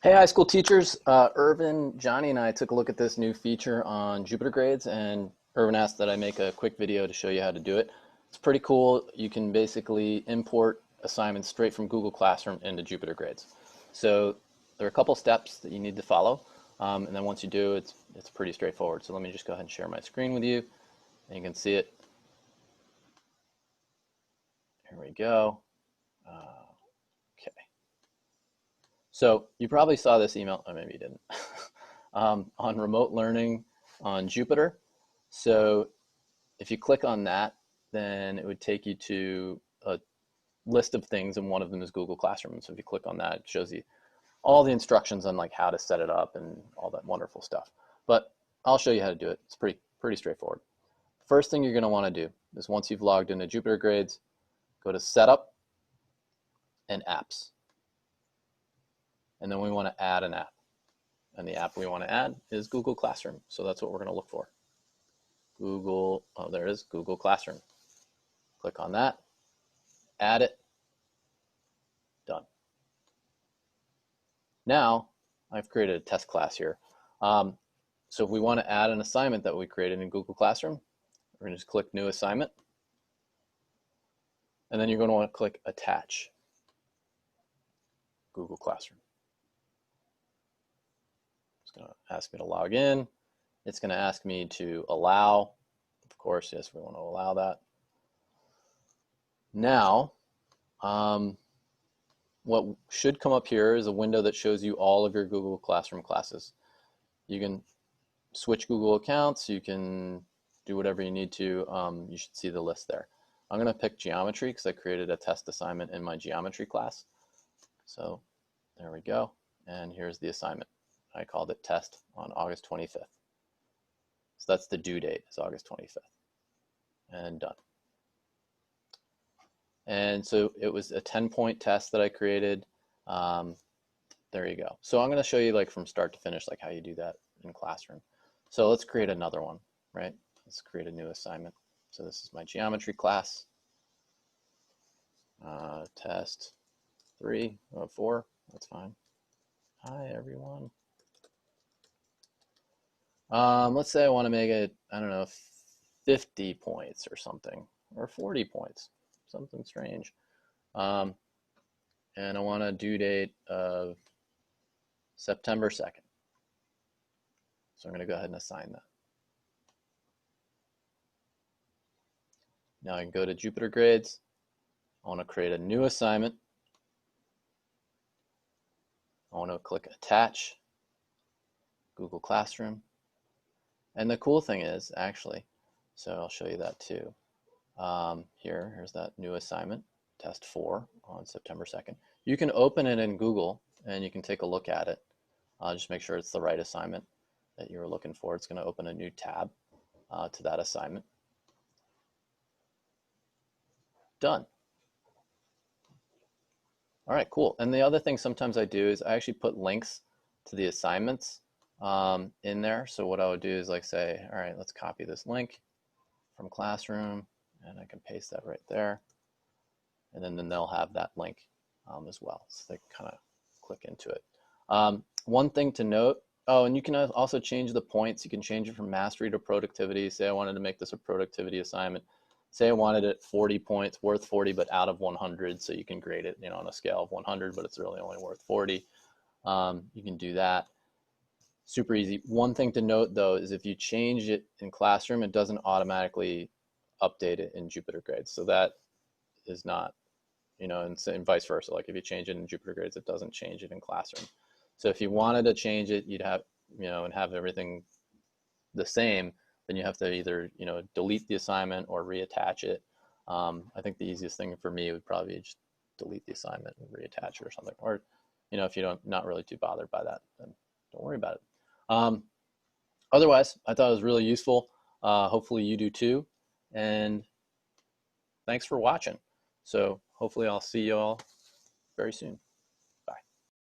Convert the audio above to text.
Hey, high school teachers. Irvin, Johnny, and I took a look at this new feature on Jupyter Grades, and Irvin asked that I make a quick video to show you how to do it. It's pretty cool. You can basically import assignments straight from Google Classroom into Jupyter Grades. So there are a couple steps that you need to follow, and then once you do, it's pretty straightforward. So let me just go ahead and share my screen with you, and you can see it. Here we go. Okay. So you probably saw this email, or maybe you didn't, on remote learning on Jupyter. So if you click on that, then it would take you to a list of things, and one of them is Google Classroom. So if you click on that, it shows you all the instructions on like how to set it up and all that wonderful stuff. But I'll show you how to do it. It's pretty straightforward. First thing you're going to want to do is once you've logged into Jupyter Grades, go to Setup and Apps. And then we want to add an app. And the app we want to add is Google Classroom. So that's what we're going to look for. Google, oh, there it is, Google Classroom. Click on that, add it, done. Now, I've created a test class here. So if we want to add an assignment that we created in Google Classroom, we're going to just click New Assignment. And then you're going to want to click Attach Google Classroom. It's going to ask me to log in. It's going to ask me to allow. Of course, yes, we want to allow that. Now, what should come up here is a window that shows you all of your Google Classroom classes. You can switch Google accounts. You can do whatever you need to. You should see the list there. I'm going to pick geometry because I created a test assignment in my geometry class. So there we go. And here's the assignment. I called it test on August 25th. So that's the due date, is August 25th. And done. And so it was a 10-point test that I created. There you go. So I'm going to show you like from start to finish, like how you do that in Classroom. So let's create another one, right? Let's create a new assignment. So this is my geometry class. Test 3 or 4, that's fine. Hi, everyone. Let's say I want to make it, I don't know, 50 points or something, or 40 points, something strange. And I want a due date of September 2nd. So I'm going to go ahead and assign that. Now I can go to Jupyter Grades. I want to create a new assignment. I want to click Attach Google Classroom. And the cool thing is, actually, so I'll show you that too. Here's that new assignment, test 4 on September 2nd. You can open it in Google and you can take a look at it. Just make sure it's the right assignment that you were looking for. It's going to open a new tab to that assignment. Done. All right, cool. And the other thing sometimes I do is I actually put links to the assignments in there. So what I would do is like say, all right, let's copy this link from Classroom, and I can paste that right there. And then they'll have that link as well. So they kind of click into it. One thing to note, oh, and you can also change the points. You can change it from mastery to productivity. Say I wanted to make this a productivity assignment. Say I wanted it 40 points, worth 40, but out of 100. So you can grade it, on a scale of 100, but it's really only worth 40. You can do that. Super easy. One thing to note though is if you change it in Classroom, it doesn't automatically update it in Jupyter Grades. So that is not, and vice versa. Like if you change it in Jupyter Grades, it doesn't change it in Classroom. So if you wanted to change it, you'd have, and have everything the same, then you have to either, delete the assignment or reattach it. I think the easiest thing for me would probably be just delete the assignment and reattach it or something. Or, if you're not really too bothered by that, then don't worry about it. Otherwise, I thought it was really useful. Hopefully you do too. And thanks for watching. So hopefully I'll see you all very soon.